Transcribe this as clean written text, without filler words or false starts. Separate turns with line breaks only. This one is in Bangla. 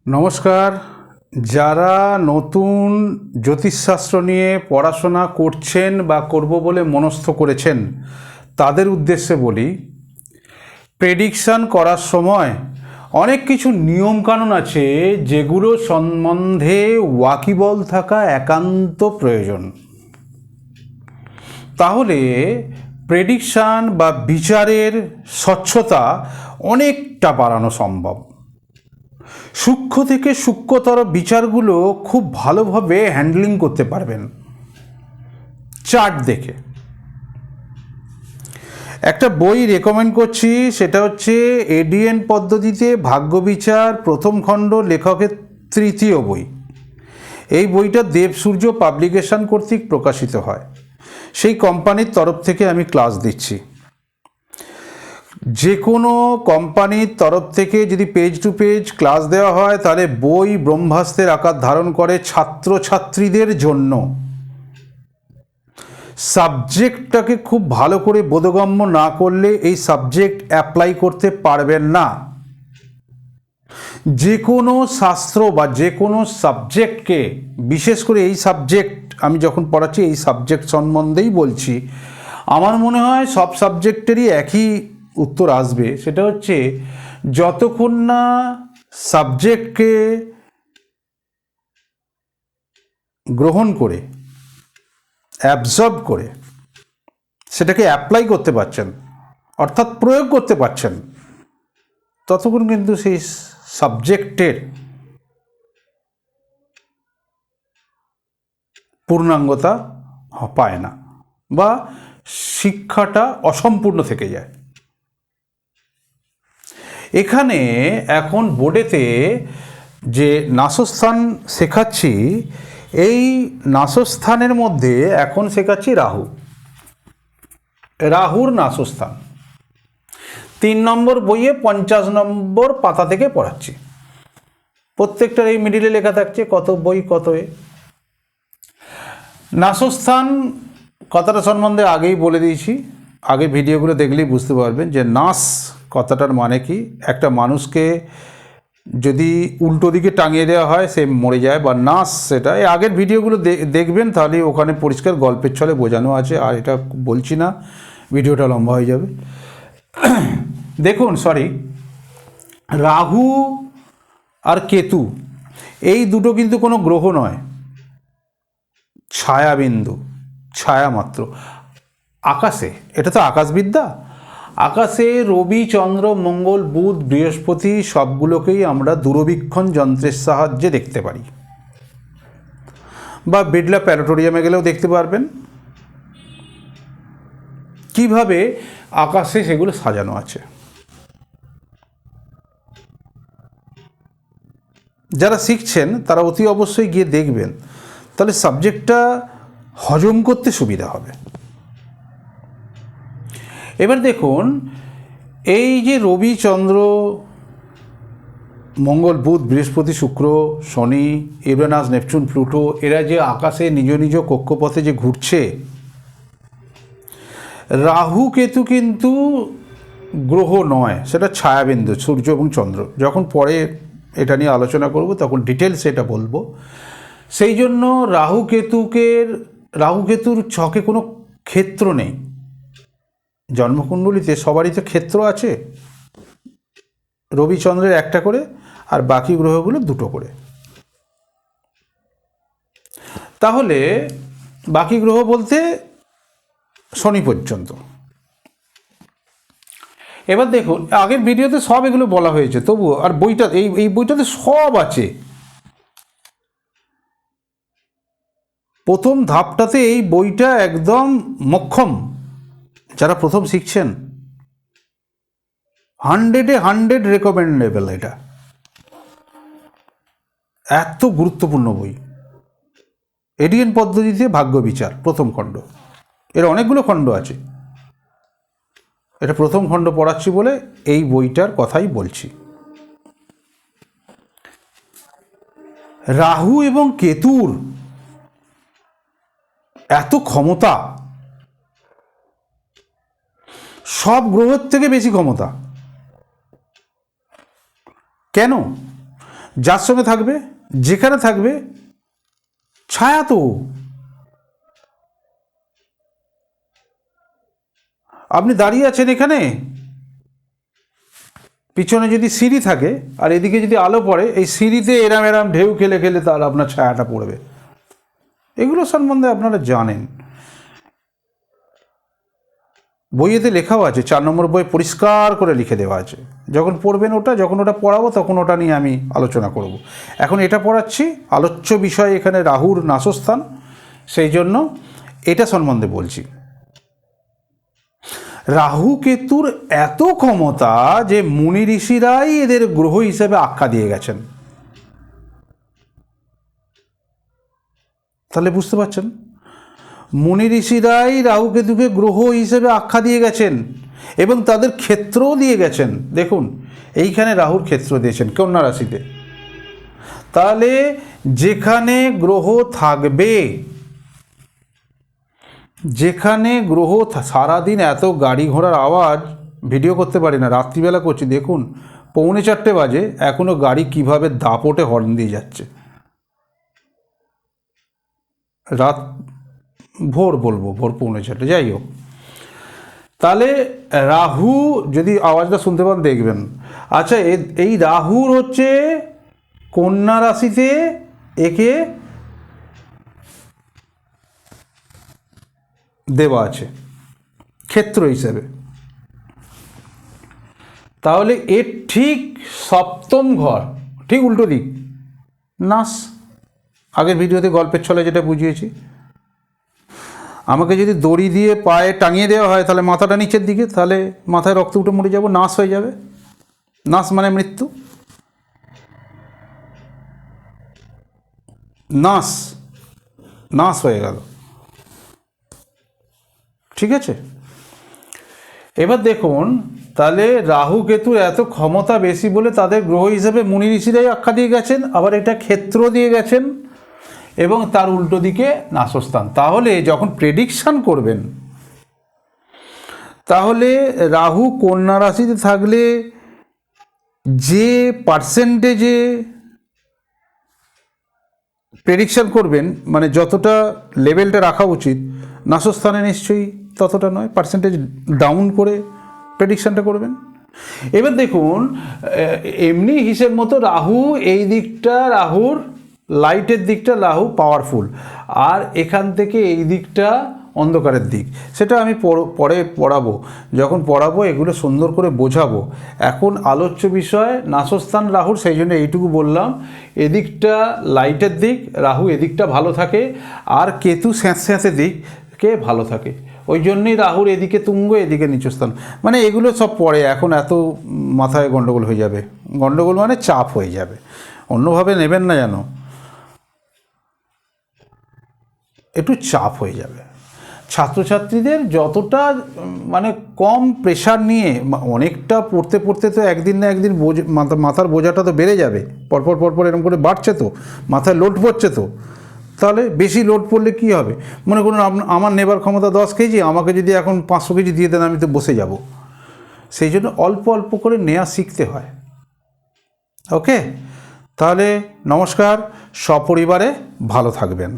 নমস্কার। যারা নতুন জ্যোতিষশাস্ত্র নিয়ে পড়াশোনা করছেন বা করব বলে মনস্থ করেছেন তাদের উদ্দেশ্যে বলি, প্রেডিকশান করার সময় অনেক কিছু নিয়মকানুন আছে যেগুলো সম্বন্ধে ওয়াকিবল থাকা একান্ত প্রয়োজন। তাহলে প্রেডিকশান বা বিচারের স্বচ্ছতা অনেকটা বাড়ানো সম্ভব। সূক্ষ্ম থেকে সূক্ষ্মতর বিচারগুলো খুব ভালোভাবে হ্যান্ডলিং করতে পারবেন চার্ট দেখে। একটা বই রেকমেন্ড করছি, সেটা হচ্ছে এডিএন পদ্ধতিতে ভাগ্য বিচার প্রথম খণ্ড, লেখকের তৃতীয় বই। এই বইটা দেবসূর্য পাবলিকেশন কর্তৃক প্রকাশিত হয়। সেই কোম্পানির তরফ থেকে আমি ক্লাস দিচ্ছি। যে কোনো কোম্পানির তরফ থেকে যদি পেজ টু পেজ ক্লাস দেওয়া হয় তাহলে বই ব্রহ্মাস্ত্রের আকার ধারণ করে ছাত্রছাত্রীদের জন্য। সাবজেক্টটাকে খুব ভালো করে বোধগম্য না করলে এই সাবজেক্ট অ্যাপ্লাই করতে পারবেন না। যে কোনো শাস্ত্র বা যে কোনো সাবজেক্টকে, বিশেষ করে এই সাবজেক্ট আমি যখন পড়াচ্ছি এই সাবজেক্ট সম্বন্ধেই বলছি, আমার মনে হয় সব সাবজেক্টেরই একই উত্তর আসবে। সেটা হচ্ছে যতক্ষণ না সাবজেক্টকে গ্রহণ করে, অ্যাবজর্ব করে সেটাকে অ্যাপ্লাই করতে পারছেন, অর্থাৎ প্রয়োগ করতে পারছেন, ততক্ষণ কিন্তু সেই সাবজেক্টের পূর্ণাঙ্গতা পায় না বা শিক্ষাটা অসম্পূর্ণ থেকে যায়। এখানে এখন বোর্ডেতে যে নাসস্থান শেখাচ্ছি, এই নাসস্থানের মধ্যে এখন শেখাচ্ছি রাহুর নাসস্থান। 3 নম্বর বইয়ে 50 নম্বর পাতা থেকে পড়াচ্ছি। প্রত্যেকটার এই মিডিলে লেখা থাকছে কত বই কত এ। নাসস্থান কথাটা সম্বন্ধে আগেই বলে দিয়েছি, আগের ভিডিওগুলো দেখলেই বুঝতে পারবেন যে নাস কথাটার মানে কি। একটা মানুষকে যদি উল্টো দিকে টাঙিয়ে দেওয়া হয় সে মরে যায়, বা নাস, সেটা এই আগের ভিডিওগুলো দেখবেন, তাহলে ওখানে পরিষ্কার গল্পের ছলে বোঝানো আছে। আর এটা বলছি না, ভিডিওটা লম্বা হয়ে যাবে। দেখুন, রাহু আর কেতু এই দুটো কিন্তু কোনো গ্রহ নয়, ছায়াবিন্দু, ছায়া মাত্র আকাশে। এটা তো আকাশবিদ্যা। আকাশে রবি, চন্দ্র, মঙ্গল, বুধ, বৃহস্পতি সবগুলোকেই আমরা দূরবীক্ষণ যন্ত্রের সাহায্যে দেখতে পারি, বা বিড়লা প্ল্যানেটোরিয়ামে গেলেও দেখতে পারবেন কিভাবে আকাশে সেগুলো সাজানো আছে। যারা শিখছেন তারা অতি অবশ্যই গিয়ে দেখবেন, তাহলে সাবজেক্টটা হজম করতে সুবিধা হবে। এবার দেখুন, এই যে রবি, চন্দ্র, মঙ্গল, বুধ, বৃহস্পতি, শুক্র, শনি, ইউরেনাস, নেপচুন, প্লুটো, এরা যে আকাশে নিজ নিজ কক্ষপথে যে ঘুরছে, রাহু কেতু কিন্তু গ্রহ নয়, সেটা ছায়াবিন্দু, সূর্য এবং চন্দ্র। যখন পরে এটা নিয়ে আলোচনা করব তখন ডিটেলস এটা বলবো। সেই জন্য রাহু কেতুর ছকে কোনো ক্ষেত্র নেই। জন্মকুণ্ডলিতে সবারই তো ক্ষেত্র আছে, রবিচন্দ্রের একটা করে আর বাকি গ্রহগুলো দুটো করে। তাহলে বাকি গ্রহ বলতে শনি পর্যন্ত। এবার দেখুন, আগের ভিডিওতে সব এগুলো বলা হয়েছে, তবুও আর বইটা এই বইটাতে সব আছে। প্রথম ধাপটাতে এই বইটা একদম মোক্ষম। যারা প্রথম শিখছেন 100-এ 100 রেকমেন্ডেবল। এটা এত গুরুত্বপূর্ণ বই। এডিএন পদ্ধতিতে ভাগ্য বিচার প্রথম খণ্ড, এর অনেকগুলো খণ্ড আছে, এটা প্রথম খণ্ড পড়াচ্ছি বলে এই বইটার কথাই বলছি। রাহু এবং কেতুর এত ক্ষমতা, সব গ্রহের থেকে বেশি ক্ষমতা। কেন? যার সঙ্গে থাকবে, যেখানে থাকবে, ছায়া তো। আপনি দাঁড়িয়ে আছেন এখানে, পিছনে যদি সিঁড়ি থাকে আর এদিকে যদি আলো পড়ে, এই সিঁড়িতে এরাম এরাম ঢেউ খেলে খেলে তার আপনার ছায়াটা পড়বে। এগুলো সম্বন্ধে আপনারা জানেন, বইয়েতে লেখাও আছে, 4 নম্বর বই পরিষ্কার করে লিখে দেওয়া আছে। যখন পড়বেন ওটা, যখন ওটা পড়াবো তখন ওটা নিয়ে আমি আলোচনা করব। এখন এটা পড়াচ্ছি, আলোচ্য বিষয় এখানে রাহুর নাশস্থান, সেই জন্য এটা সম্বন্ধে বলছি। রাহু কেতুর এত ক্ষমতা যে মুনি ঋষিরাই এদের গ্রহ হিসেবে আখ্যা দিয়ে গেছেন। তাহলে বুঝতে পারছেন, মুনি ঋষিরাই রাহু কেতুকে গ্রহ হিসেবে আখ্যা দিয়ে গেছেন এবং তাদের ক্ষেত্রও দিয়ে গেছেন। দেখুন এইখানে রাহুর ক্ষেত্র দিয়েছেন কন্যা রাশিতে। তাহলে যেখানে গ্রহ থাকবে, যেখানে গ্রহ, সারাদিন এত গাড়ি ঘোড়ার আওয়াজ, ভিডিও করতে পারি না, রাত্রিবেলা করছি, দেখুন 3:45 বাজে, এখনও গাড়ি কিভাবে দাপটে হর্ন দিয়ে যাচ্ছে। রাত ভোর বলবো, ভোর 3:45, যাই হোক। তাহলে রাহু যদি আওয়াজটা শুনতে পান দেখবেন। আচ্ছা, এই রাহুর হচ্ছে কন্যা রাশিতে, একে দেওয়া আছে ক্ষেত্র হিসেবে। তাহলে এর ঠিক সপ্তম ঘর, ঠিক উল্টো দিক, নাস। আগের ভিডিওতে গল্পের ছলে যেটা বুঝিয়েছি, আমাকে যদি দড়ি দিয়ে পায়ে টাঙিয়ে দেওয়া হয় তাহলে মাথাটা নিচের দিকে, তাহলে মাথায় রক্ত উঠে মরে যাব, নাশ হয়ে যাবে। নাশ মানে মৃত্যু, নাশ, নাশ হয়ে গেল। ঠিক আছে, এবার দেখুন, তাহলে রাহু কেতুর এত ক্ষমতা বেশি বলে তাদের গ্রহ হিসেবে মুনি ঋষিরাই আখ্যা দিয়ে গেছেন, আবার এটা ক্ষেত্র দিয়ে গেছেন এবং তার উল্টো দিকে নাশস্থান। তাহলে যখন প্রেডিকশান করবেন, তাহলে রাহু কন্যা রাশিতে থাকলে যে পার্সেন্টেজে প্রেডিকশান করবেন, মানে যতটা লেভেলটা রাখা উচিত, নাশস্থানে নিশ্চয়ই ততটা নয়, পার্সেন্টেজ ডাউন করে প্রেডিকশানটা করবেন। এবার দেখুন, এমনি হিসেব মতো রাহু এই দিকটা, রাহুর লাইটের দিকটা রাহু পাওয়ারফুল, আর এখান থেকে এই দিকটা অন্ধকারের দিক। সেটা আমি পরে পড়াবো, যখন পড়াবো এগুলো সুন্দর করে বোঝাবো। এখন আলোচ্য বিষয় নাশস্থান রাহুর, সেই জন্য এইটুকু বললাম। এদিকটা লাইটের দিক, রাহু এদিকটা ভালো থাকে, আর কেতু স্যাঁতস্যাঁতে দিকে ভালো থাকে। ওই জন্যই রাহুর এদিকে তুঙ্গ, এদিকে নিচস্থান। মানে এগুলো সব পরে, এখন এত মাথায় গণ্ডগোল হয়ে যাবে। গণ্ডগোল মানে চাপ হয়ে যাবে, অন্যভাবে নেবেন না যেন, একটু চাপ হয়ে যাবে। ছাত্রছাত্রীদের যতটা মানে কম প্রেশার নিয়ে, অনেকটা পড়তে পড়তে তো একদিন না একদিন মাথার বোঝাটা তো বেড়ে যাবে, পরপর এরকম করে বাড়ছে তো, মাথায় লোড পড়ছে তো। তাহলে বেশি লোড পড়লে কী হবে? মনে করুন আমার নেবার ক্ষমতা 10 কেজি, আমাকে যদি এখন 500 কেজি দিয়ে দেন, আমি তো বসে যাব। সেই জন্য অল্প অল্প করে নেওয়া শিখতে হয়। ওকে, তাহলে নমস্কার, সপরিবারে ভালো থাকবেন।